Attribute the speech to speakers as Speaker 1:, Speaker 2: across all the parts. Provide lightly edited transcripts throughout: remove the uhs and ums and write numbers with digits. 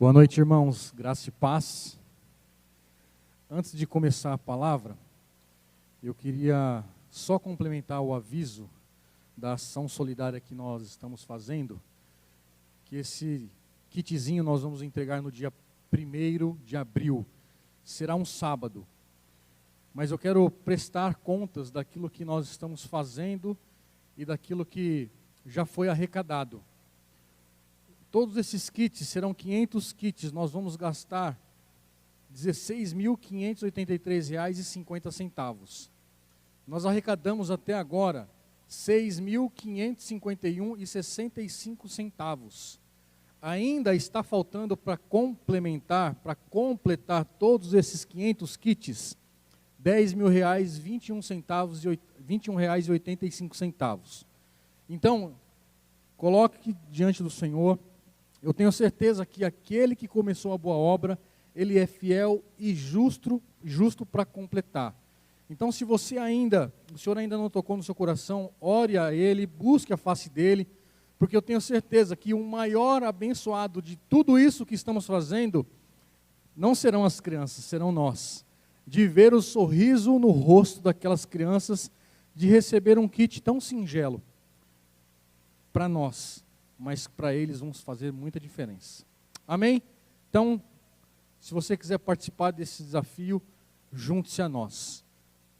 Speaker 1: Boa noite, irmãos. Graça e paz. Antes de começar a palavra, eu queria só complementar o aviso da ação solidária que nós estamos fazendo, que esse kitzinho nós vamos entregar no dia 1º de abril. Será um sábado. Mas eu quero prestar contas daquilo que nós estamos fazendo e daquilo que já foi arrecadado. Todos esses kits serão 500 kits, nós vamos gastar R$ 16.583,50. Nós arrecadamos até agora R$ 6.551,65. Ainda está faltando para completar todos esses 500 kits, R$ 10.021,85. Então, coloque diante do Senhor. Eu tenho certeza que aquele que começou a boa obra, ele é fiel e justo para completar. Então, se o Senhor ainda não tocou no seu coração, ore a Ele, busque a face dEle, porque eu tenho certeza que o maior abençoado de tudo isso que estamos fazendo, não serão as crianças, serão nós. De ver o sorriso no rosto daquelas crianças, de receber um kit tão singelo para nós. Mas para eles vamos fazer muita diferença. Amém? Então, se você quiser participar desse desafio, junte-se a nós.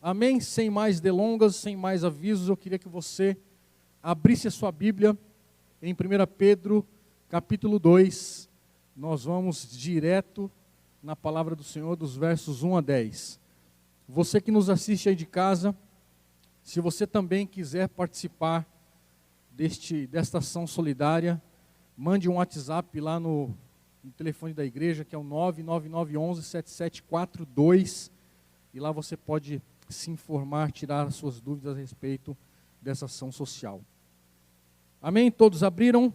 Speaker 1: Amém? Sem mais delongas, sem mais avisos, eu queria que você abrisse a sua Bíblia em 1 Pedro, capítulo 2. Nós vamos direto na palavra do Senhor, dos versos 1 a 10. Você que nos assiste aí de casa, se você também quiser participar desta ação solidária, mande um WhatsApp lá no telefone da igreja, que é o 99911-7742, e lá você pode se informar, tirar as suas dúvidas a respeito dessa ação social. Amém? Todos abriram?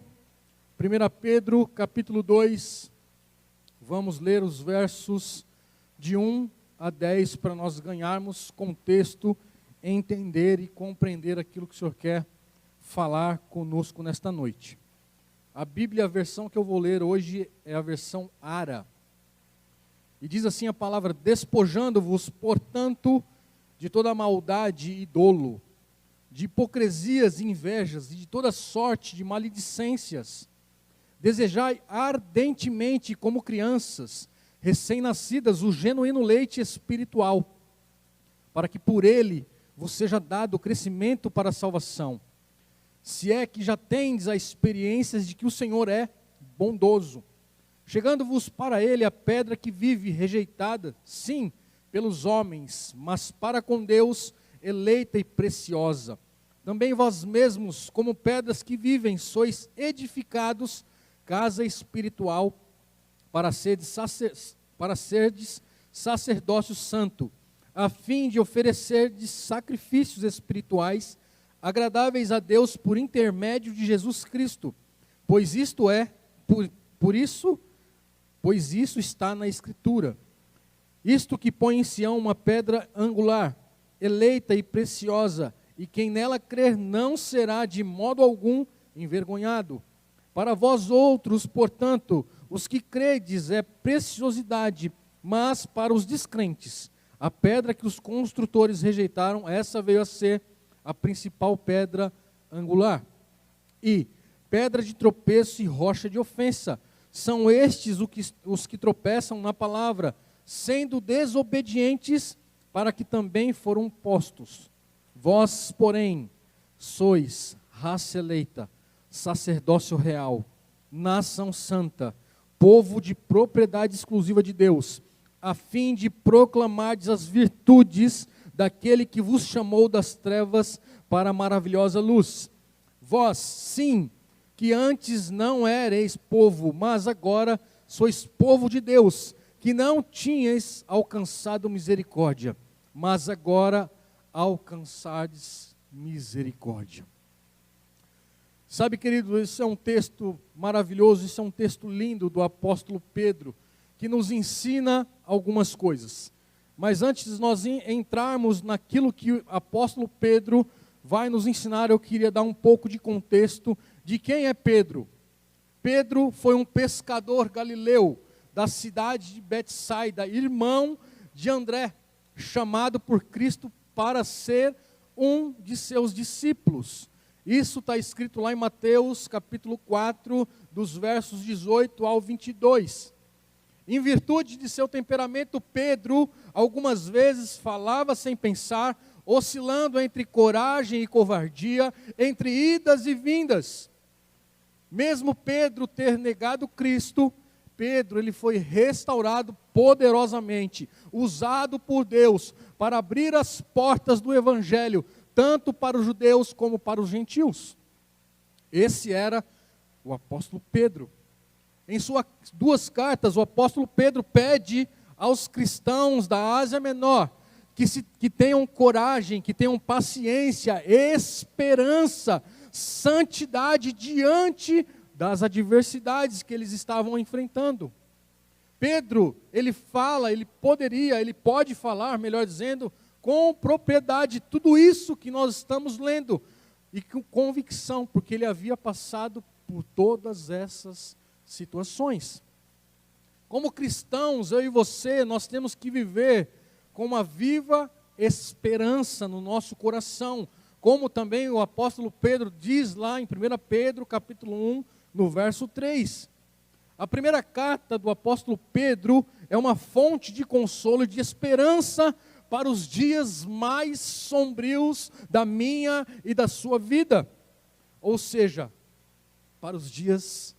Speaker 1: 1 Pedro, capítulo 2, vamos ler os versos de 1 a 10, para nós ganharmos contexto, entender e compreender aquilo que o Senhor quer falar conosco nesta noite. A Bíblia, a versão que eu vou ler hoje é a versão Ara. E diz assim a palavra: despojando-vos, portanto, de toda maldade e dolo, de hipocrisias e invejas, e de toda sorte de maledicências, desejai ardentemente, como crianças recém-nascidas, o genuíno leite espiritual, para que por ele vos seja dado o crescimento para a salvação. Se é que já tendes a experiência de que o Senhor é bondoso, chegando-vos para ele a pedra que vive rejeitada, sim, pelos homens, mas para com Deus eleita e preciosa. Também vós mesmos, como pedras que vivem, sois edificados, casa espiritual, para serdes sacerdócio santo, a fim de oferecerdes sacrifícios espirituais, agradáveis a Deus por intermédio de Jesus Cristo, pois isto está na Escritura. Isto que põe em Sião uma pedra angular, eleita e preciosa, e quem nela crer não será de modo algum envergonhado. Para vós outros, portanto, os que credes é preciosidade, mas para os descrentes, a pedra que os construtores rejeitaram, essa veio a ser a principal pedra angular. E pedra de tropeço e rocha de ofensa, são estes os que tropeçam na palavra, sendo desobedientes, para que também foram postos. Vós, porém, sois raça eleita, sacerdócio real, nação santa, povo de propriedade exclusiva de Deus, a fim de proclamardes as virtudes daquele que vos chamou das trevas para a maravilhosa luz. Vós, sim, que antes não erais povo, mas agora sois povo de Deus, que não tinhais alcançado misericórdia, mas agora alcançardes misericórdia. Sabe, querido, isso é um texto maravilhoso, isso é um texto lindo do apóstolo Pedro, que nos ensina algumas coisas. Mas antes de nós entrarmos naquilo que o apóstolo Pedro vai nos ensinar, eu queria dar um pouco de contexto de quem é Pedro. Pedro foi um pescador galileu da cidade de Betsaida, irmão de André, chamado por Cristo para ser um de seus discípulos. Isso está escrito lá em Mateus capítulo 4, dos versos 18 ao 22. Em virtude de seu temperamento, Pedro algumas vezes falava sem pensar, oscilando entre coragem e covardia, entre idas e vindas. Mesmo Pedro ter negado Cristo, Pedro ele foi restaurado poderosamente, usado por Deus para abrir as portas do Evangelho, tanto para os judeus como para os gentios. Esse era o apóstolo Pedro. Em suas 2 cartas, o apóstolo Pedro pede aos cristãos da Ásia Menor que tenham coragem, que tenham paciência, esperança, santidade diante das adversidades que eles estavam enfrentando. Pedro, ele pode falar, melhor dizendo, com propriedade, tudo isso que nós estamos lendo, e com convicção, porque ele havia passado por todas essas situações. Como cristãos, eu e você, nós temos que viver com uma viva esperança no nosso coração, como também o apóstolo Pedro diz lá em 1 Pedro capítulo 1, no verso 3. A primeira carta do apóstolo Pedro é uma fonte de consolo e de esperança para os dias mais sombrios da minha e da sua vida. Ou seja, para os dias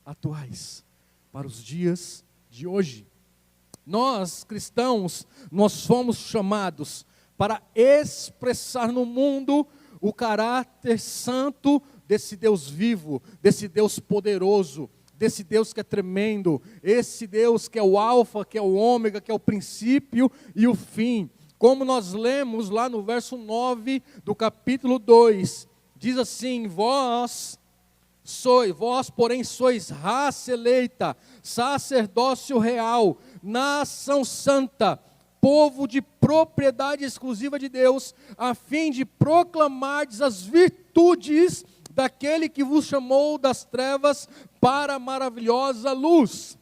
Speaker 1: atuais, para os dias de hoje. Nós, cristãos, nós fomos chamados para expressar no mundo o caráter santo desse Deus vivo, desse Deus poderoso, desse Deus que é tremendo, esse Deus que é o alfa, que é o ômega, que é o princípio e o fim. Como nós lemos lá no verso 9 do capítulo 2, diz assim: vós, porém, sois raça eleita, sacerdócio real, nação santa, povo de propriedade exclusiva de Deus, a fim de proclamardes as virtudes daquele que vos chamou das trevas para a maravilhosa luz.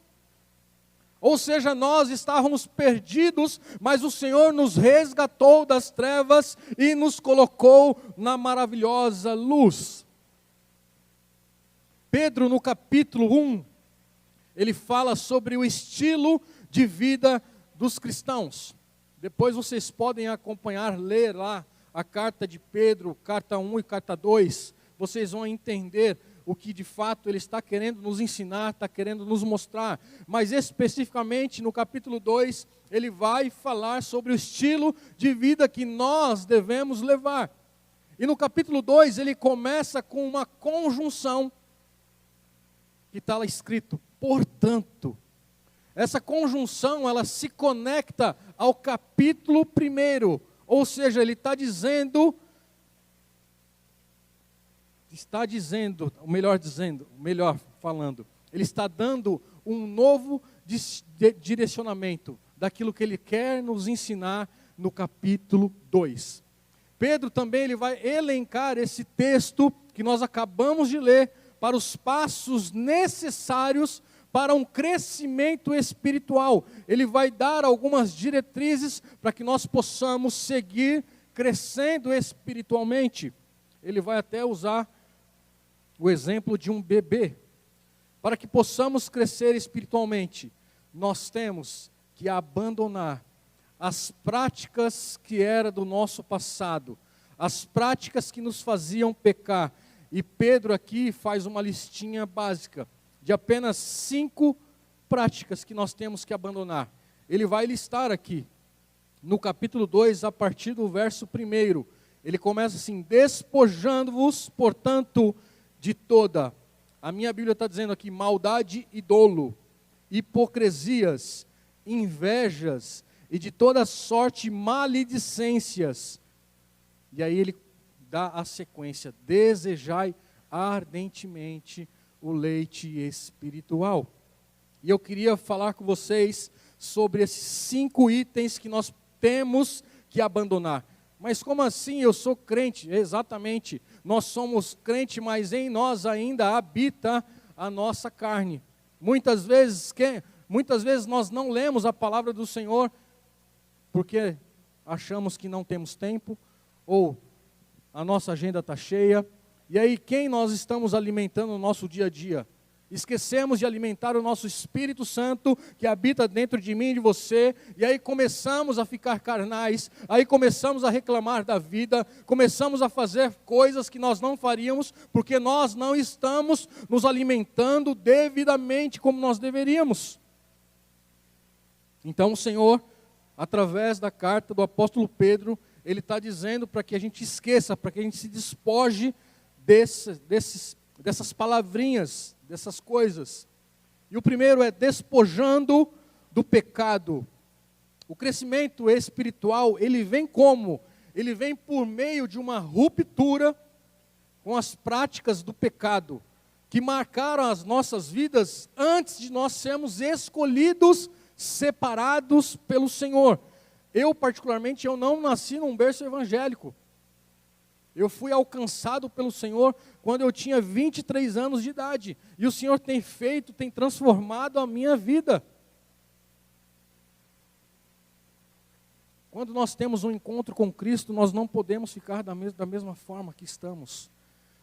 Speaker 1: Ou seja, nós estávamos perdidos, mas o Senhor nos resgatou das trevas e nos colocou na maravilhosa luz. Pedro, no capítulo 1, ele fala sobre o estilo de vida dos cristãos. Depois vocês podem acompanhar, ler lá a carta de Pedro, carta 1 e carta 2. Vocês vão entender o que de fato ele está querendo nos ensinar, está querendo nos mostrar. Mas especificamente no capítulo 2, ele vai falar sobre o estilo de vida que nós devemos levar. E no capítulo 2 ele começa com uma conjunção, que está lá escrito, portanto. Essa conjunção, ela se conecta ao capítulo 1, ou seja, ele está dizendo, ele está dando um novo direcionamento daquilo que ele quer nos ensinar no capítulo 2. Pedro também ele vai elencar esse texto que nós acabamos de ler para os passos necessários para um crescimento espiritual. Ele vai dar algumas diretrizes para que nós possamos seguir crescendo espiritualmente. Ele vai até usar o exemplo de um bebê. Para que possamos crescer espiritualmente, nós temos que abandonar as práticas que eram do nosso passado, as práticas que nos faziam pecar. E Pedro aqui faz uma listinha básica de apenas 5 práticas que nós temos que abandonar. Ele vai listar aqui, no capítulo 2, a partir do verso 1. Ele começa assim: despojando-vos, portanto, de toda, a minha Bíblia está dizendo aqui, maldade e dolo, hipocrisias, invejas e de toda sorte maledicências. E aí ele dá a sequência: desejai ardentemente o leite espiritual. E eu queria falar com vocês sobre esses 5 itens que nós temos que abandonar. Mas como assim? Eu sou crente. Exatamente, nós somos crente, mas em nós ainda habita a nossa carne. Muitas vezes nós não lemos a palavra do Senhor porque achamos que não temos tempo, ou a nossa agenda está cheia. E aí quem nós estamos alimentando no nosso dia a dia? Esquecemos de alimentar o nosso Espírito Santo, que habita dentro de mim e de você, e aí começamos a ficar carnais, aí começamos a reclamar da vida, começamos a fazer coisas que nós não faríamos, porque nós não estamos nos alimentando devidamente como nós deveríamos. Então o Senhor, através da carta do apóstolo Pedro, ele está dizendo para que a gente esqueça, para que a gente se despoje dessas palavrinhas, dessas coisas. E o primeiro é despojando do pecado. O crescimento espiritual, ele vem como? Ele vem por meio de uma ruptura com as práticas do pecado, que marcaram as nossas vidas antes de nós sermos escolhidos, separados pelo Senhor. Eu particularmente, eu não nasci num berço evangélico. Eu fui alcançado pelo Senhor quando eu tinha 23 anos de idade. E o Senhor tem transformado a minha vida. Quando nós temos um encontro com Cristo, nós não podemos ficar da mesma forma que estamos.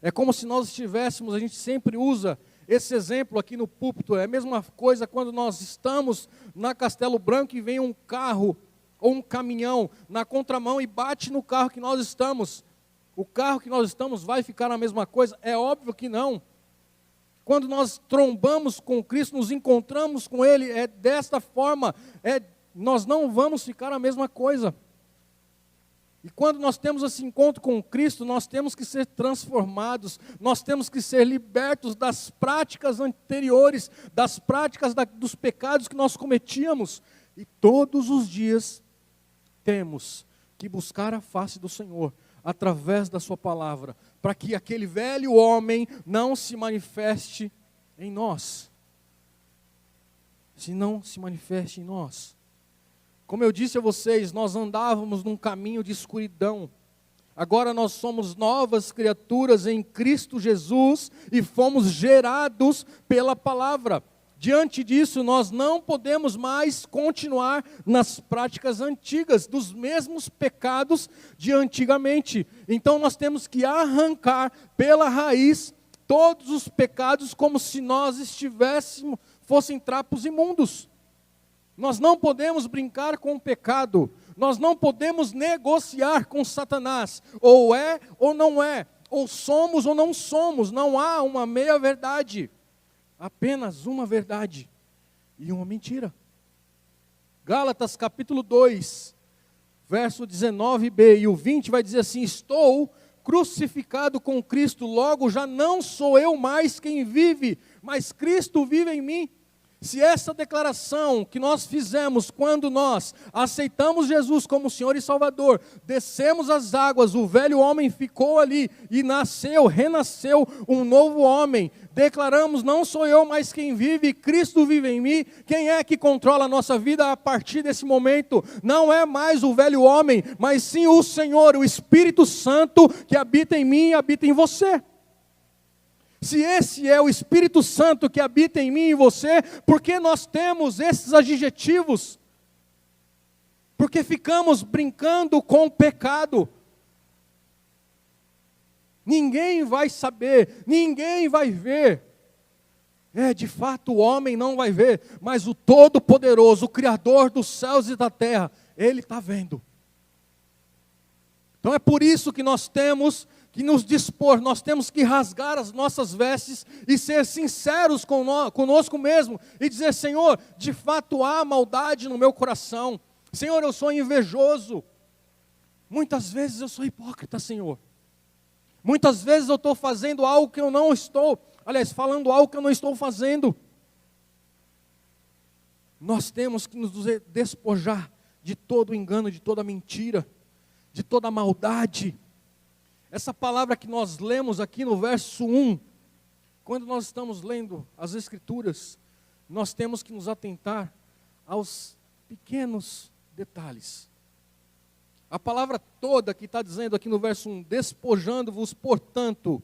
Speaker 1: É como se nós estivéssemos, a gente sempre usa esse exemplo aqui no púlpito, é a mesma coisa quando nós estamos na Castelo Branco e vem um carro ou um caminhão na contramão e bate no carro que nós estamos. O carro que nós estamos vai ficar a mesma coisa? É óbvio que não. Quando nós trombamos com Cristo, nos encontramos com Ele, é desta forma, nós não vamos ficar a mesma coisa. E quando nós temos esse encontro com Cristo, nós temos que ser transformados, nós temos que ser libertos das práticas anteriores, das práticas dos pecados que nós cometíamos. E todos os dias temos que buscar a face do Senhor, através da sua palavra, para que aquele velho homem não se manifeste em nós. Se não se manifeste em nós. Como eu disse a vocês, nós andávamos num caminho de escuridão. Agora nós somos novas criaturas em Cristo Jesus e fomos gerados pela palavra. Diante disso, nós não podemos mais continuar nas práticas antigas, dos mesmos pecados de antigamente. Então nós temos que arrancar pela raiz todos os pecados como se nós fossem trapos imundos. Nós não podemos brincar com o pecado, nós não podemos negociar com Satanás, ou é ou não é, ou somos ou não somos, não há uma meia verdade. Apenas uma verdade e uma mentira. Gálatas capítulo 2, verso 19b e o 20 vai dizer assim: estou crucificado com Cristo, logo já não sou eu mais quem vive, mas Cristo vive em mim. Se essa declaração que nós fizemos quando nós aceitamos Jesus como Senhor e Salvador, descemos as águas, o velho homem ficou ali e renasceu um novo homem, declaramos, não sou eu mais quem vive, Cristo vive em mim. Quem é que controla a nossa vida a partir desse momento? Não é mais o velho homem, mas sim o Senhor, o Espírito Santo que habita em mim e habita em você. Se esse é o Espírito Santo que habita em mim e em você, por que nós temos esses adjetivos? Porque ficamos brincando com o pecado. Ninguém vai saber, ninguém vai ver. De fato o homem não vai ver, mas o Todo-Poderoso, o Criador dos céus e da terra, Ele está vendo. Então é por isso que nós temos que nos dispor, nós temos que rasgar as nossas vestes e ser sinceros conosco mesmo e dizer: Senhor, de fato há maldade no meu coração. Senhor, eu sou invejoso. Muitas vezes eu sou hipócrita, Senhor. Muitas vezes eu estou fazendo algo que eu não estou, falando algo que eu não estou fazendo. Nós temos que nos despojar de todo o engano, de toda mentira, de toda maldade. Essa palavra que nós lemos aqui no verso 1, quando nós estamos lendo as Escrituras, nós temos que nos atentar aos pequenos detalhes. A palavra toda que está dizendo aqui no verso 1, despojando-vos, portanto,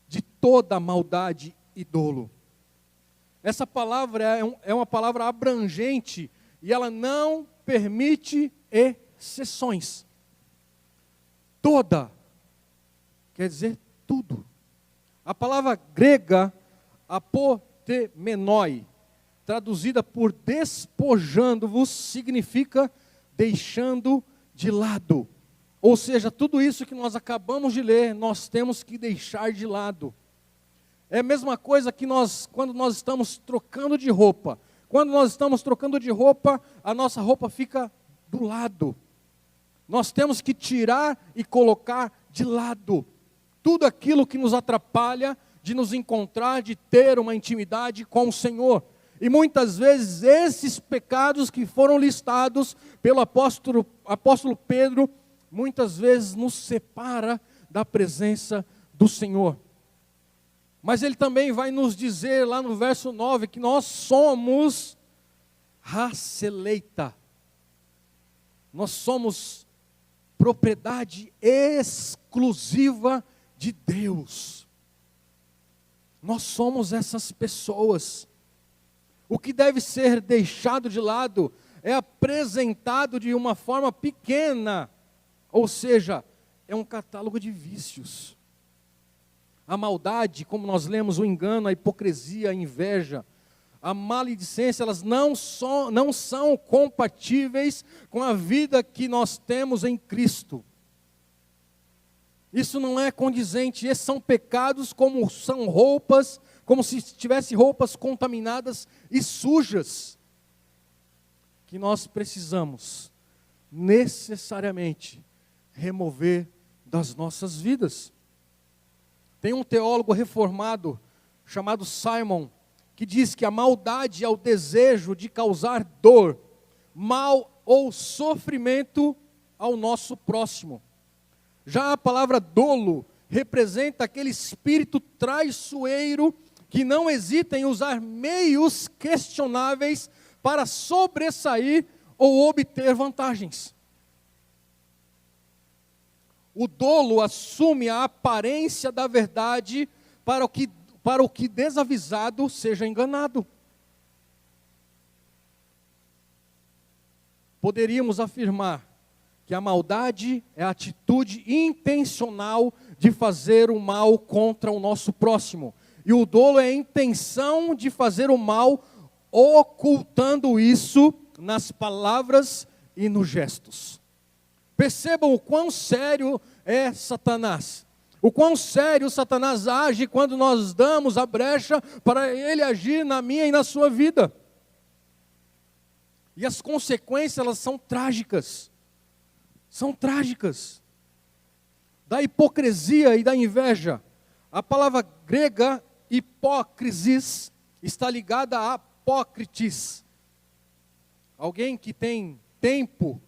Speaker 1: de toda maldade e dolo. Essa palavra é uma palavra abrangente e ela não permite exceções. Toda quer dizer tudo. A palavra grega, apotemenoi, traduzida por despojando-vos, significa deixando de lado. Ou seja, tudo isso que nós acabamos de ler, nós temos que deixar de lado. É a mesma coisa que quando nós estamos trocando de roupa. Quando nós estamos trocando de roupa, a nossa roupa fica do lado. Nós temos que tirar e colocar de lado tudo aquilo que nos atrapalha de nos encontrar, de ter uma intimidade com o Senhor. E muitas vezes esses pecados que foram listados pelo apóstolo Pedro, muitas vezes nos separa da presença do Senhor. Mas ele também vai nos dizer lá no verso 9 que nós somos raça eleita. Nós somos propriedade exclusiva de Deus. Nós somos essas pessoas. O que deve ser deixado de lado é apresentado de uma forma pequena, ou seja, é um catálogo de vícios. A maldade, como nós lemos, o engano, a hipocrisia, a inveja, a maledicência, elas não são compatíveis com a vida que nós temos em Cristo. Isso não é condizente, esses são pecados como são roupas, como se tivesse roupas contaminadas e sujas, que nós precisamos necessariamente remover das nossas vidas. Tem um teólogo reformado chamado Simon, que diz que a maldade é o desejo de causar dor, mal ou sofrimento ao nosso próximo. Já a palavra dolo representa aquele espírito traiçoeiro que não hesita em usar meios questionáveis para sobressair ou obter vantagens. O dolo assume a aparência da verdade para o que desavisado seja enganado. Poderíamos afirmar que a maldade é a atitude intencional de fazer o mal contra o nosso próximo. E o dolo é a intenção de fazer o mal, ocultando isso nas palavras e nos gestos. Percebam o quão sério é Satanás. O quão sério Satanás age quando nós damos a brecha para ele agir na minha e na sua vida. E as consequências, elas são trágicas. São trágicas. Da hipocrisia e da inveja. A palavra grega hipócrisis está ligada a apócrites. Alguém que tem tempo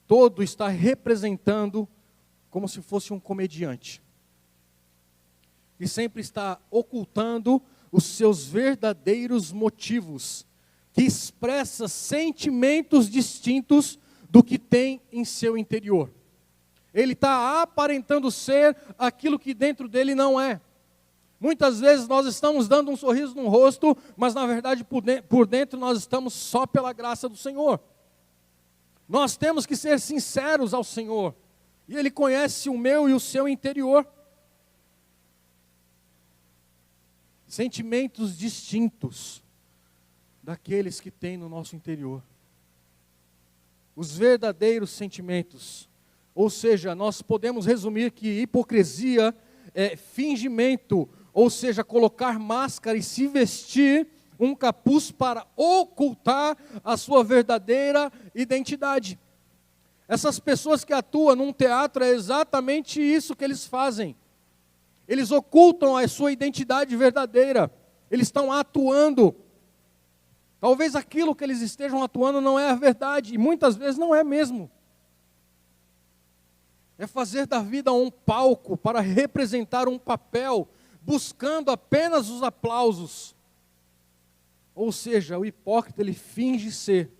Speaker 1: todo está representando como se fosse um comediante. E sempre está ocultando os seus verdadeiros motivos, que expressa sentimentos distintos do que tem em seu interior. Ele está aparentando ser aquilo que dentro dele não é. Muitas vezes nós estamos dando um sorriso no rosto, mas na verdade por dentro nós estamos só pela graça do Senhor. Nós temos que ser sinceros ao Senhor, e Ele conhece o meu e o seu interior. Sentimentos distintos daqueles que tem no nosso interior. Os verdadeiros sentimentos. Ou seja, nós podemos resumir que hipocrisia é fingimento, ou seja, colocar máscara e se vestir um capuz para ocultar a sua verdadeira identidade. Essas pessoas que atuam num teatro, é exatamente isso que eles fazem. Eles ocultam a sua identidade verdadeira. Eles estão atuando. Talvez aquilo que eles estejam atuando não é a verdade, e muitas vezes não é mesmo. É fazer da vida um palco para representar um papel, buscando apenas os aplausos. Ou seja, o hipócrita, ele finge ser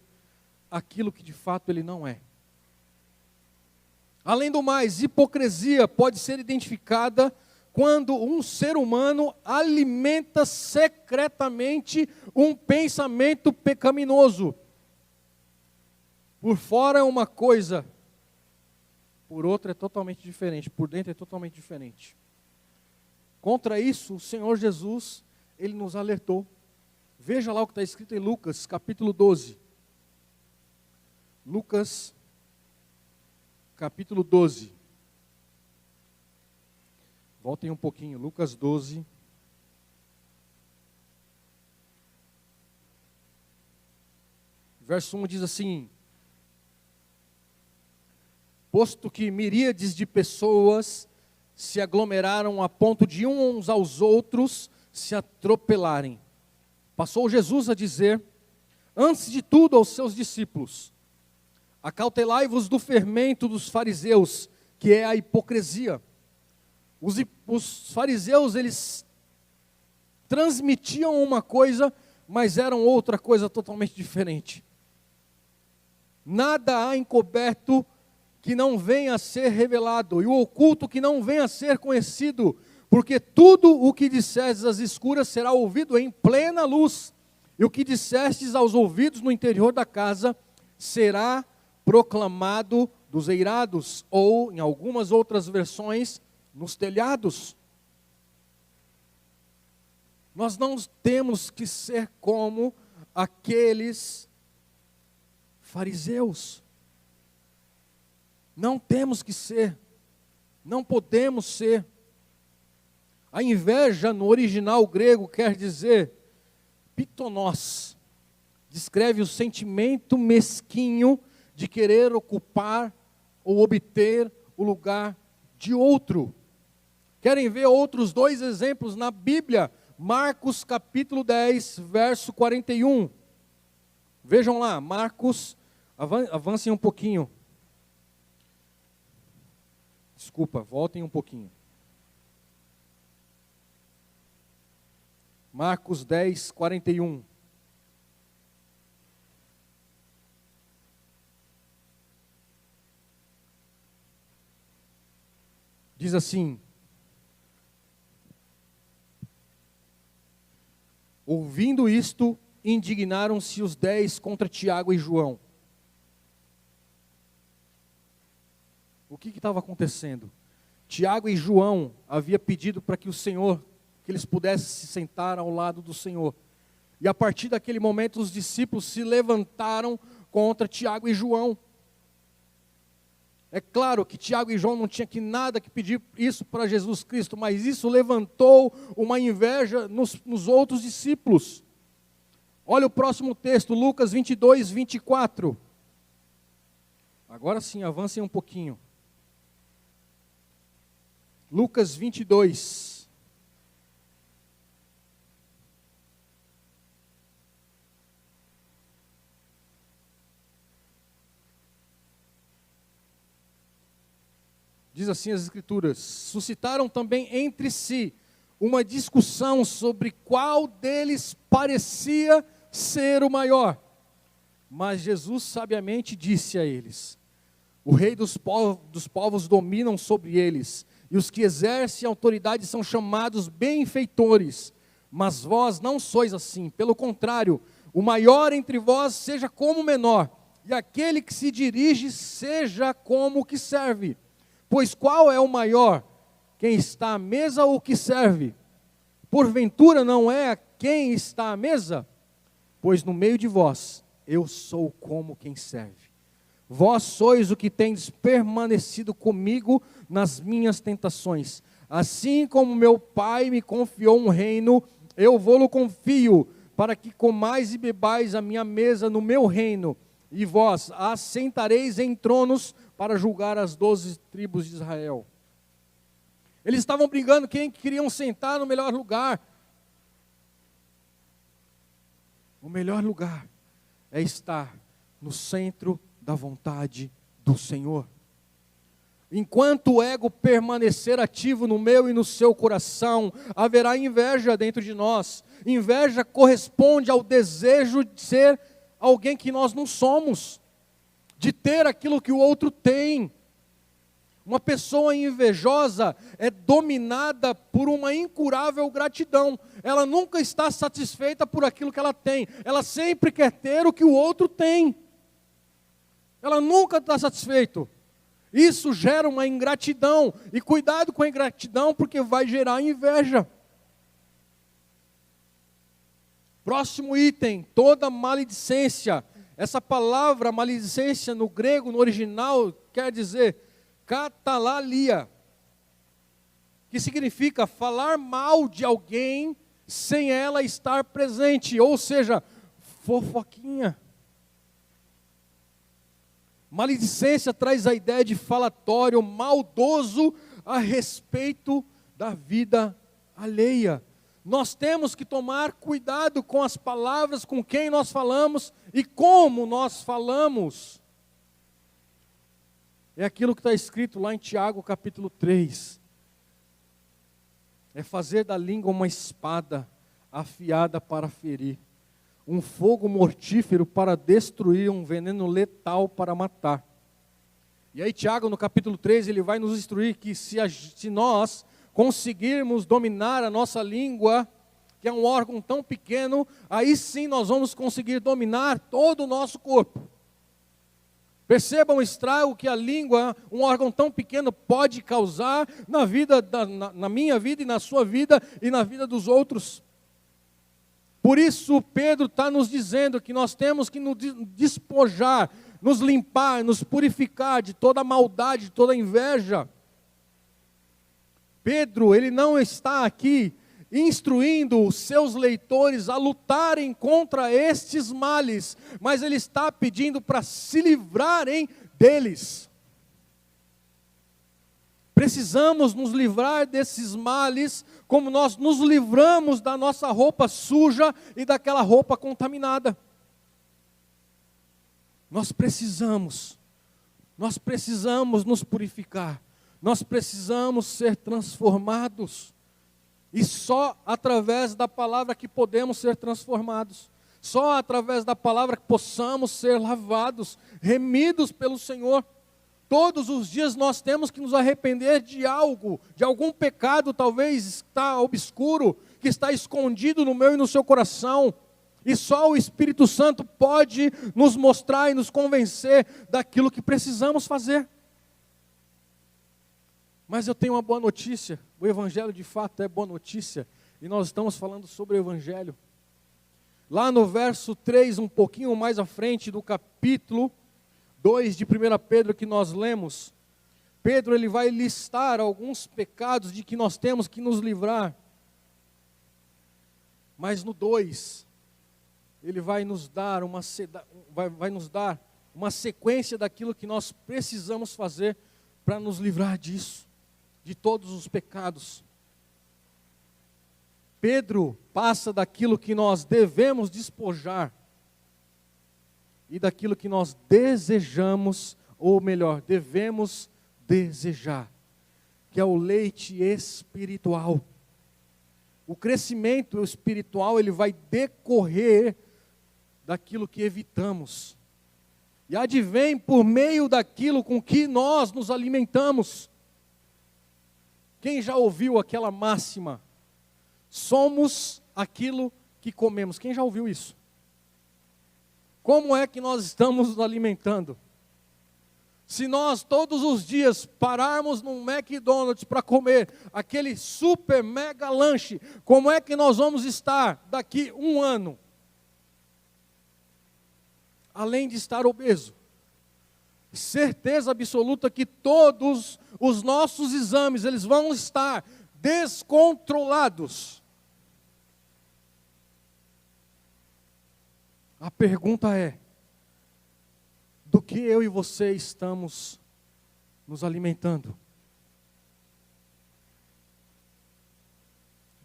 Speaker 1: aquilo que de fato ele não é. Além do mais, hipocrisia pode ser identificada quando um ser humano alimenta secretamente um pensamento pecaminoso. Por fora é uma coisa, por outra é totalmente diferente, por dentro é totalmente diferente. Contra isso, o Senhor Jesus, Ele nos alertou. Veja lá o que está escrito em Lucas, capítulo 12. Lucas, capítulo 12. Voltem um pouquinho, Lucas 12. Verso 1 diz assim: posto que miríades de pessoas se aglomeraram a ponto de uns aos outros se atropelarem, passou Jesus a dizer, antes de tudo aos seus discípulos: acautelai-vos do fermento dos fariseus, que é a hipocrisia. Os fariseus, eles transmitiam uma coisa, mas eram outra coisa totalmente diferente. Nada há encoberto que não venha a ser revelado, e o oculto que não venha a ser conhecido, porque tudo o que disseres às escuras será ouvido em plena luz, e o que dissestes aos ouvidos no interior da casa será proclamado dos eirados, ou, em algumas outras versões, nos telhados. Nós não temos que ser como aqueles fariseus. Não temos que ser, não podemos ser. A inveja no original grego quer dizer pitonós, descreve o sentimento mesquinho de querer ocupar ou obter o lugar de outro. Querem ver outros dois exemplos na Bíblia? Marcos capítulo 10, verso 41. Vejam lá, Marcos, avancem um pouquinho. Desculpa, voltem um pouquinho. Marcos 10, 41. Diz assim: ouvindo isto, indignaram-se os 10 contra Tiago e João. O que estava acontecendo? Tiago e João havia pedido para que o Senhor, que eles pudessem se sentar ao lado do Senhor. E a partir daquele momento os discípulos se levantaram contra Tiago e João. É claro que Tiago e João não tinham que nada que pedir isso para Jesus Cristo, mas isso levantou uma inveja nos outros discípulos. Olha o próximo texto, Lucas 22, 24. Agora sim, avancem um pouquinho. Lucas 22. Diz assim as Escrituras: suscitaram também entre si uma discussão sobre qual deles parecia ser o maior. Mas Jesus sabiamente disse a eles: o rei dos povos dominam sobre eles, e os que exercem autoridade são chamados benfeitores. Mas vós não sois assim, pelo contrário, o maior entre vós seja como o menor, e aquele que se dirige seja como o que serve. Pois qual é o maior? Quem está à mesa ou o que serve? Porventura não é quem está à mesa? Pois no meio de vós, eu sou como quem serve. Vós sois o que tendes permanecido comigo nas minhas tentações. Assim como meu Pai me confiou um reino, eu vou-lo confio, para que comais e bebais a minha mesa no meu reino. E vós assentareis em tronos para julgar as 12 tribos de Israel. Eles estavam brigando quem queriam sentar no melhor lugar. O melhor lugar é estar no centro da vontade do Senhor. Enquanto o ego permanecer ativo no meu e no seu coração, haverá inveja dentro de nós. Inveja corresponde ao desejo de ser alguém que nós não somos, de ter aquilo que o outro tem. Uma pessoa invejosa é dominada por uma incurável gratidão. Ela nunca está satisfeita por aquilo que ela tem. Ela sempre quer ter o que o outro tem. Ela nunca está satisfeita. Isso gera uma ingratidão. E cuidado com a ingratidão, porque vai gerar inveja. Próximo item, toda maledicência. Essa palavra maledicência no grego, no original, quer dizer katalalia, que significa falar mal de alguém sem ela estar presente, ou seja, fofoquinha. Maledicência traz a ideia de falatório maldoso a respeito da vida alheia. Nós temos que tomar cuidado com as palavras, com quem nós falamos e como nós falamos. É aquilo que está escrito lá em Tiago capítulo 3. É fazer da língua uma espada afiada para ferir, um fogo mortífero para destruir, um veneno letal para matar. E aí Tiago no capítulo 3 ele vai nos instruir que se nós conseguirmos dominar a nossa língua, que é um órgão tão pequeno, aí sim nós vamos conseguir dominar todo o nosso corpo. Percebam o estrago que a língua, um órgão tão pequeno, pode causar na vida, na minha vida e na sua vida e na vida dos outros. Por isso Pedro está nos dizendo que nós temos que nos despojar, nos limpar, nos purificar de toda maldade, de toda inveja. Pedro, ele não está aqui instruindo os seus leitores a lutarem contra estes males, mas ele está pedindo para se livrarem deles. Precisamos nos livrar desses males, como nós nos livramos da nossa roupa suja e daquela roupa contaminada. Nós precisamos nos purificar. Nós precisamos ser transformados. E só através da palavra que podemos ser transformados. Só através da palavra que possamos ser lavados, remidos pelo Senhor. Todos os dias nós temos que nos arrepender de algo, de algum pecado talvez está obscuro, que está escondido no meu e no seu coração. E só o Espírito Santo pode nos mostrar e nos convencer daquilo que precisamos fazer. Mas eu tenho uma boa notícia, o Evangelho de fato é boa notícia, e nós estamos falando sobre o Evangelho. Lá no verso 3, um pouquinho mais à frente do capítulo 2 de 1 Pedro que nós lemos, Pedro ele vai listar alguns pecados de que nós temos que nos livrar. Mas no 2, ele vai nos dar uma sequência daquilo que nós precisamos fazer para nos livrar disso. De todos os pecados. Pedro passa daquilo que nós devemos despojar e daquilo que nós desejamos, ou melhor, devemos desejar, que é o leite espiritual. O crescimento espiritual, ele vai decorrer daquilo que evitamos. E advém por meio daquilo com que nós nos alimentamos. Quem já ouviu aquela máxima? Somos aquilo que comemos. Quem já ouviu isso? Como é que nós estamos nos alimentando? Se nós todos os dias pararmos num McDonald's para comer aquele super mega lanche, como é que nós vamos estar daqui um ano? Além de estar obeso. Certeza absoluta que todos os nossos exames, eles vão estar descontrolados. A pergunta é, do que eu e você estamos nos alimentando?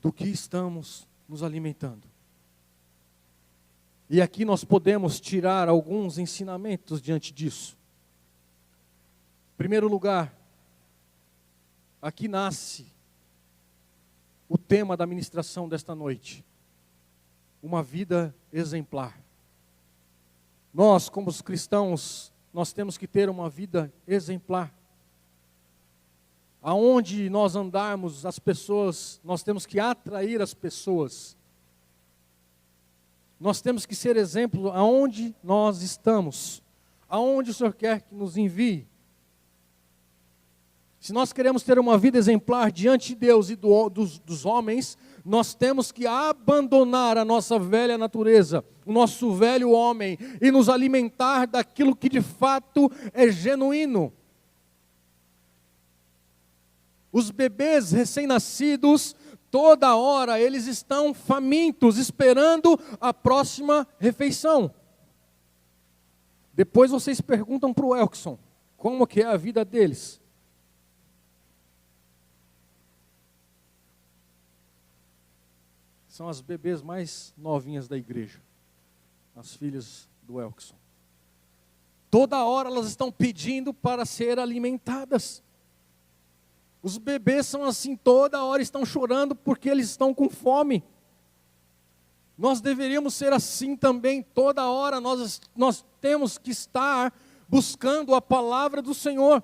Speaker 1: Do que estamos nos alimentando? E aqui nós podemos tirar alguns ensinamentos diante disso. Em primeiro lugar, aqui nasce o tema da ministração desta noite. Uma vida exemplar. Nós, como os cristãos, nós temos que ter uma vida exemplar. aonde nós andarmos, as pessoas, nós temos que atrair as pessoas. Nós temos que ser exemplo aonde nós estamos, aonde o Senhor quer que nos envie. Se nós queremos ter uma vida exemplar diante de Deus e dos homens, nós temos que abandonar a nossa velha natureza, o nosso velho homem, e nos alimentar daquilo que de fato é genuíno. Os bebês recém-nascidos, toda hora eles estão famintos, esperando a próxima refeição. Depois vocês perguntam para o Elkson, como que é a vida deles? São as bebês mais novinhas da igreja, as filhas do Elkson. Toda hora elas estão pedindo para ser alimentadas. Os bebês são assim, toda hora estão chorando porque eles estão com fome. Nós deveríamos ser assim também, toda hora nós temos que estar buscando a palavra do Senhor.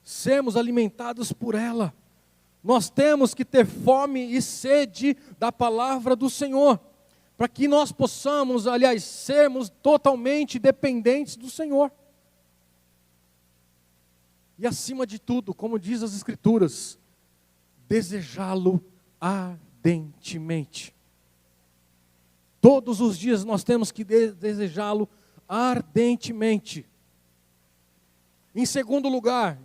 Speaker 1: Sermos alimentados por ela. Nós temos que ter fome e sede da palavra do Senhor, para que nós possamos, aliás, sermos totalmente dependentes do Senhor. E acima de tudo, como diz as Escrituras, desejá-lo ardentemente. Todos os dias nós temos que desejá-lo ardentemente. Em segundo lugar,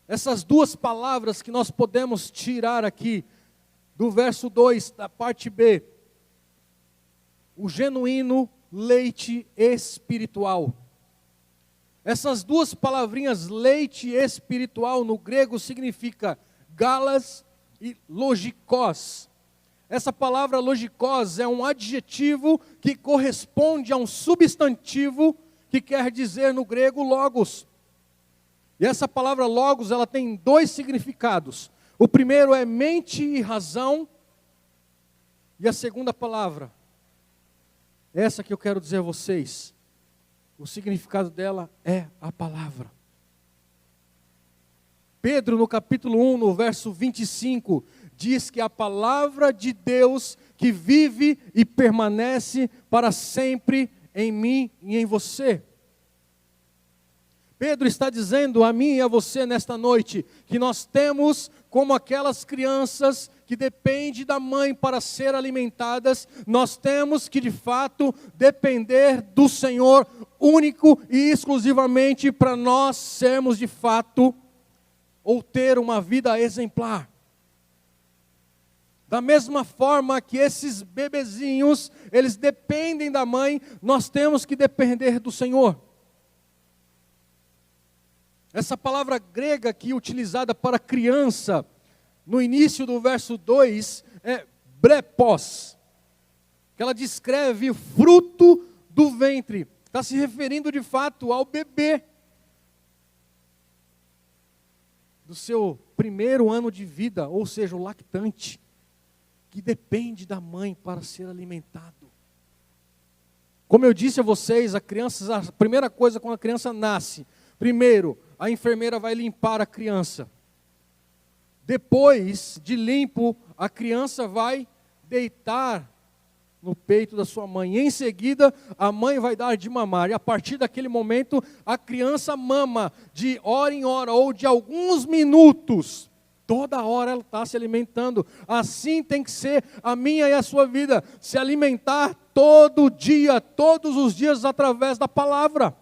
Speaker 1: essas duas palavras que nós podemos tirar aqui, do verso 2, da parte B, o genuíno leite espiritual. Essas duas palavrinhas, leite espiritual, no grego significa galas e logikos. Essa palavra logikos é um adjetivo que corresponde a um substantivo que quer dizer no grego logos. E essa palavra logos, ela tem dois significados. O primeiro é mente e razão. E a segunda palavra, essa que eu quero dizer a vocês, o significado dela é a palavra. Pedro, no capítulo 1, no verso 25, diz que a palavra de Deus que vive e permanece para sempre em mim e em você. Pedro está dizendo a mim e a você nesta noite, que nós temos como aquelas crianças que dependem da mãe para ser alimentadas, nós temos que de fato depender do Senhor único e exclusivamente para nós sermos de fato, ou ter uma vida exemplar. Da mesma forma que esses bebezinhos, eles dependem da mãe, nós temos que depender do Senhor. Essa palavra grega aqui utilizada para criança, no início do verso 2, é brepos, que ela descreve o fruto do ventre. Está se referindo de fato ao bebê. Do seu primeiro ano de vida, ou seja, o lactante, que depende da mãe para ser alimentado. Como eu disse a vocês, a primeira coisa quando a criança nasce, primeiro, a enfermeira vai limpar a criança. Depois de limpo, a criança vai deitar no peito da sua mãe. E em seguida, a mãe vai dar de mamar. E a partir daquele momento, a criança mama de hora em hora ou de alguns minutos. Toda hora ela está se alimentando. Assim tem que ser a minha e a sua vida. Se alimentar todo dia, todos os dias, através da palavra.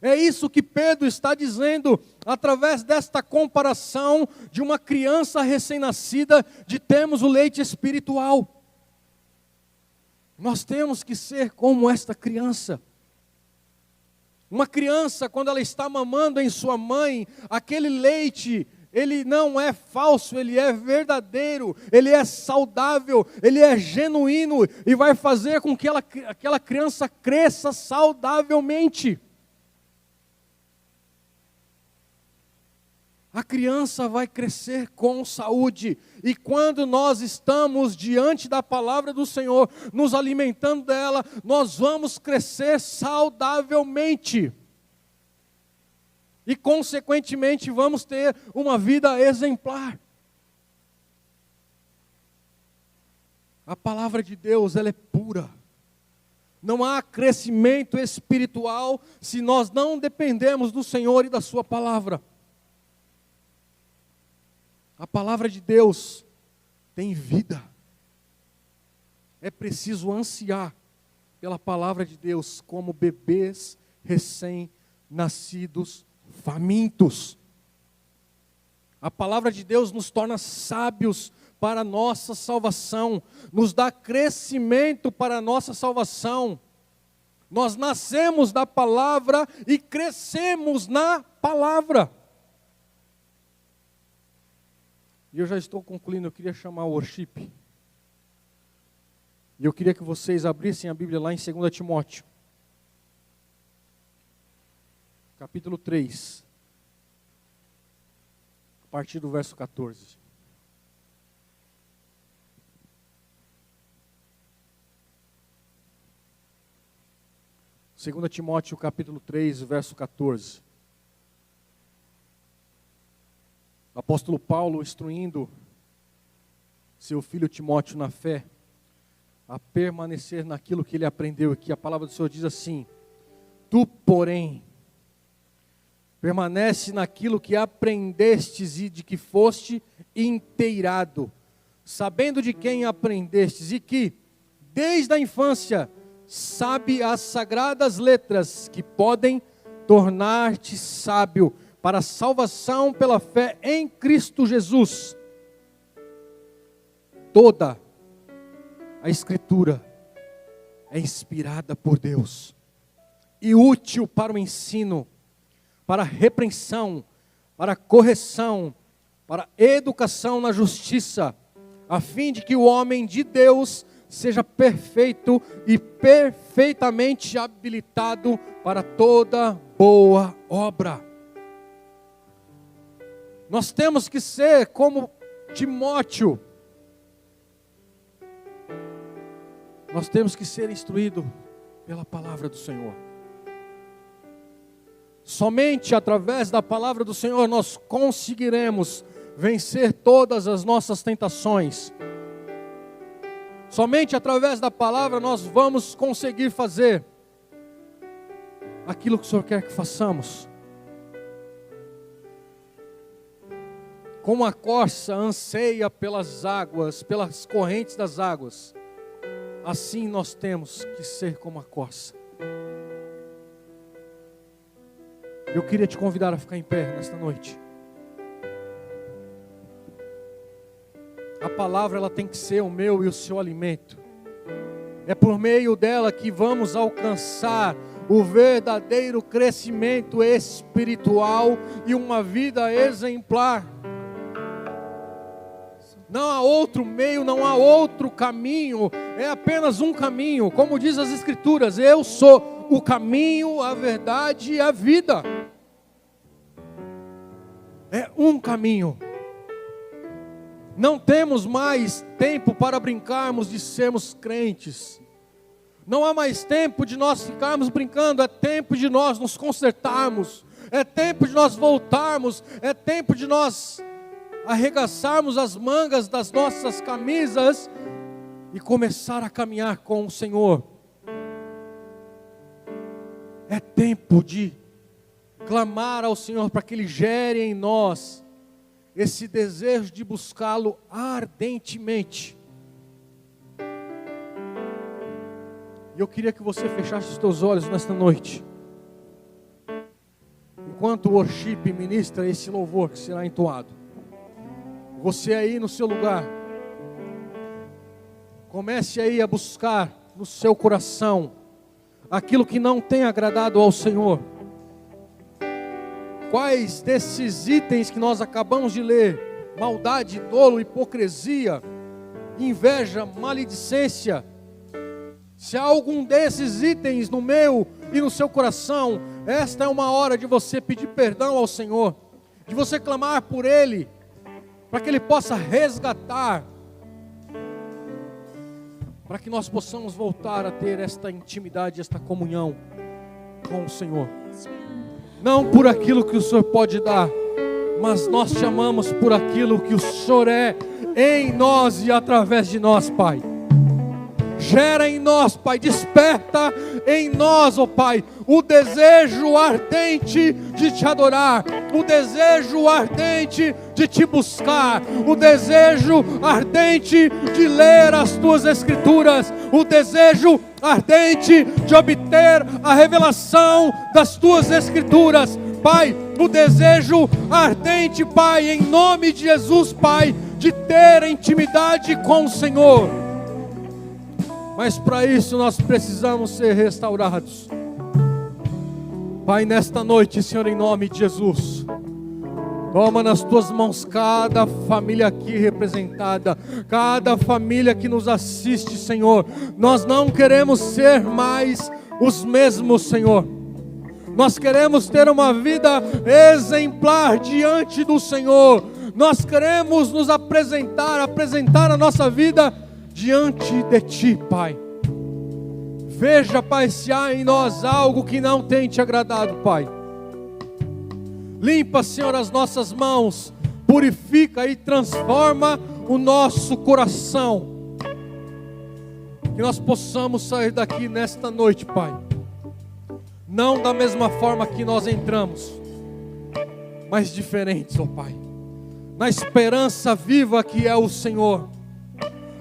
Speaker 1: É isso que Pedro está dizendo, através desta comparação de uma criança recém-nascida, de termos o leite espiritual. Nós temos que ser como esta criança. Uma criança, quando ela está mamando em sua mãe, aquele leite, ele não é falso, ele é verdadeiro, ele é saudável, ele é genuíno e vai fazer com que aquela criança cresça saudavelmente. A criança vai crescer com saúde. E quando nós estamos diante da palavra do Senhor, nos alimentando dela, nós vamos crescer saudavelmente. E consequentemente vamos ter uma vida exemplar. A palavra de Deus, ela é pura. Não há crescimento espiritual se nós não dependemos do Senhor e da sua palavra. A palavra de Deus tem vida. É preciso ansiar pela palavra de Deus como bebês recém-nascidos, famintos. A palavra de Deus nos torna sábios para a nossa salvação, nos dá crescimento para a nossa salvação. Nós nascemos da palavra e crescemos na palavra. E eu já estou concluindo, eu queria chamar o worship. E eu queria que vocês abrissem a Bíblia lá em 2 Timóteo. Capítulo 3. A partir do verso 14. Segunda Timóteo capítulo 3, verso 14. O apóstolo Paulo instruindo seu filho Timóteo na fé, a permanecer naquilo que ele aprendeu aqui. A palavra do Senhor diz assim: tu, porém, permanece naquilo que aprendestes e de que foste inteirado, sabendo de quem aprendestes e que, desde a infância, sabe as sagradas letras que podem tornar-te sábio para a salvação pela fé em Cristo Jesus. Toda a Escritura é inspirada por Deus e útil para o ensino, para a repreensão, para a correção, para a educação na justiça, a fim de que o homem de Deus seja perfeito e perfeitamente habilitado para toda boa obra. Nós temos que ser como Timóteo. Nós temos que ser instruídos pela palavra do Senhor. Somente através da palavra do Senhor nós conseguiremos vencer todas as nossas tentações. Somente através da palavra nós vamos conseguir fazer aquilo que o Senhor quer que façamos. Como a corça anseia pelas águas, pelas correntes das águas, assim nós temos que ser como a corça. Eu queria te convidar a ficar em pé nesta noite. A palavra ela tem que ser o meu e o seu alimento. É por meio dela que vamos alcançar o verdadeiro crescimento espiritual e uma vida exemplar. Não há outro meio, não há outro caminho, é apenas um caminho. Como diz as Escrituras, eu sou o caminho, a verdade e a vida. É um caminho. Não temos mais tempo para brincarmos de sermos crentes. Não há mais tempo de nós ficarmos brincando. É tempo de nós nos consertarmos. É tempo de nós voltarmos. É tempo de nós arregaçarmos as mangas das nossas camisas e começar a caminhar com o Senhor. É tempo de clamar ao Senhor para que Ele gere em nós esse desejo de buscá-lo ardentemente. E eu queria que você fechasse os teus olhos nesta noite, enquanto o worship ministra esse louvor que será entoado. Você aí no seu lugar, comece aí a buscar no seu coração aquilo que não tem agradado ao Senhor. Quais desses itens que nós acabamos de ler, maldade, dolo, hipocrisia, inveja, maledicência, se há algum desses itens no meu e no seu coração, esta é uma hora de você pedir perdão ao Senhor, de você clamar por Ele, para que Ele possa resgatar, para que nós possamos voltar a ter esta intimidade, esta comunhão com o Senhor. não por aquilo que o Senhor pode dar, mas nós te amamos por aquilo que o Senhor é em nós e através de nós, Pai. Gera em nós, Pai, desperta em nós, ó Pai, o desejo ardente de te adorar, o desejo ardente de te buscar, o desejo ardente de ler as tuas escrituras, o desejo ardente de obter a revelação das tuas escrituras, Pai, o desejo ardente, Pai, em nome de Jesus, Pai, de ter intimidade com o Senhor. Mas para isso nós precisamos ser restaurados. Pai, nesta noite, Senhor, em nome de Jesus, toma nas tuas mãos cada família aqui representada, cada família que nos assiste, Senhor. Nós não queremos ser mais os mesmos, Senhor. Nós queremos ter uma vida exemplar diante do Senhor. Nós queremos nos apresentar a nossa vida diante de Ti, Pai. Veja, Pai, se há em nós algo que não tem Te agradado, Pai. Limpa, Senhor, as nossas mãos, purifica e transforma o nosso coração. Que nós possamos sair daqui nesta noite, Pai, não da mesma forma que nós entramos, mas diferentes, ó Pai, na esperança viva que é o Senhor.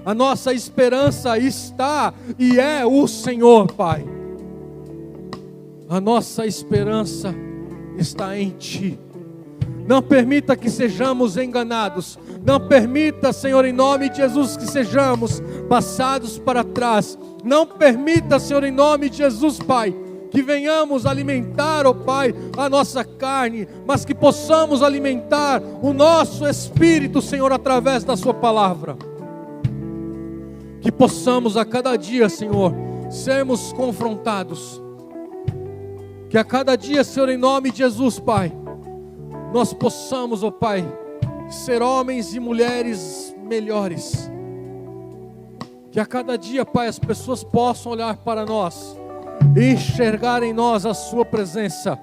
Speaker 1: A nossa esperança está e é o Senhor, Pai. A nossa esperança está em Ti. Não permita que sejamos enganados. Não permita, Senhor, em nome de Jesus, que sejamos passados para trás. Não permita, Senhor, em nome de Jesus, Pai, que venhamos alimentar, ó Pai, a nossa carne, mas que possamos alimentar o nosso espírito, Senhor, através da Sua palavra. Que possamos a cada dia, Senhor, sermos confrontados. Que a cada dia, Senhor, em nome de Jesus, Pai, nós possamos, ó Pai, ser homens e mulheres melhores. Que a cada dia, Pai, as pessoas possam olhar para nós e enxergar em nós a Sua presença.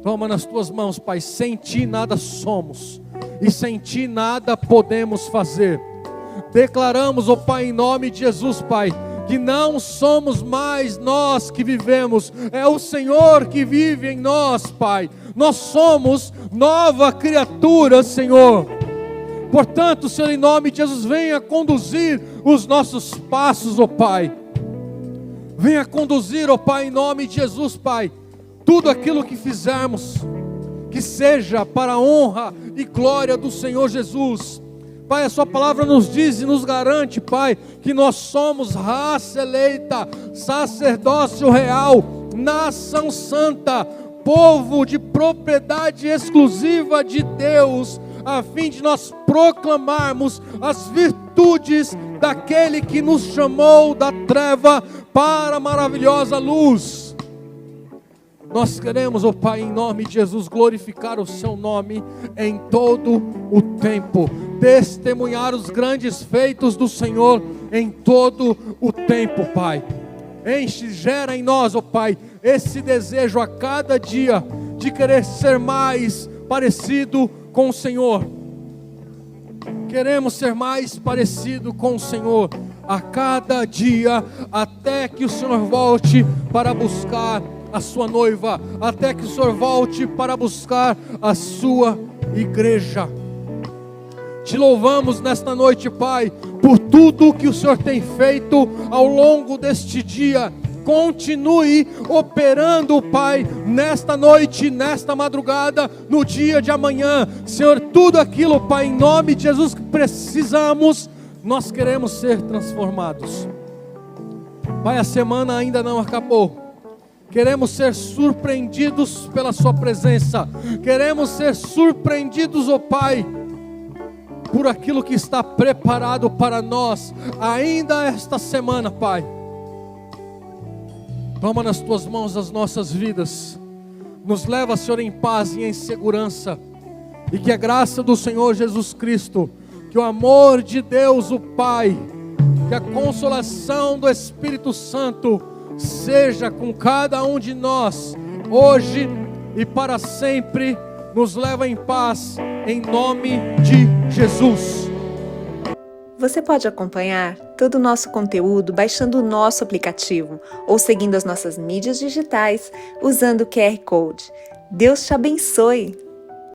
Speaker 1: Toma nas Tuas mãos, Pai. Sem Ti nada somos e sem Ti nada podemos fazer. Declaramos, ó Pai, em nome de Jesus, Pai, que não somos mais nós que vivemos, é o Senhor que vive em nós, Pai. Nós somos nova criatura, Senhor. Portanto, Senhor, em nome de Jesus, venha conduzir os nossos passos, ó Pai. Venha conduzir, ó Pai, em nome de Jesus, Pai, tudo aquilo que fizermos, que seja para a honra e glória do Senhor Jesus. Pai, a Sua palavra nos diz e nos garante, Pai, que nós somos raça eleita, sacerdócio real, nação santa, povo de propriedade exclusiva de Deus, a fim de nós proclamarmos as virtudes daquele que nos chamou da treva para a maravilhosa luz. Nós queremos, ó Pai, em nome de Jesus, glorificar o Seu nome em todo o tempo, testemunhar os grandes feitos do Senhor em todo o tempo, Pai. Gera em nós, ó Pai, esse desejo a cada dia de querer ser mais parecido com o Senhor. Queremos ser mais parecido com o Senhor a cada dia, até que o Senhor volte para buscar a Sua noiva, até que o Senhor volte para buscar a Sua igreja. Te louvamos nesta noite, Pai, por tudo que o Senhor tem feito ao longo deste dia. Continue operando, Pai, nesta noite, nesta madrugada, no dia de amanhã. Senhor, tudo aquilo, Pai, em nome de Jesus que precisamos, nós queremos ser transformados. Pai, a semana ainda não acabou. Queremos ser surpreendidos pela Sua presença. Queremos ser surpreendidos, ó Pai, por aquilo que está preparado para nós ainda esta semana, Pai. Toma nas Tuas mãos as nossas vidas. Nos leva, Senhor, em paz e em segurança. E que a graça do Senhor Jesus Cristo, que o amor de Deus o Pai, que a consolação do Espírito Santo seja com cada um de nós, hoje e para sempre. Nos leva em paz, em nome de Jesus.
Speaker 2: Você pode acompanhar todo o nosso conteúdo baixando o nosso aplicativo ou seguindo as nossas mídias digitais usando o QR Code. Deus te abençoe!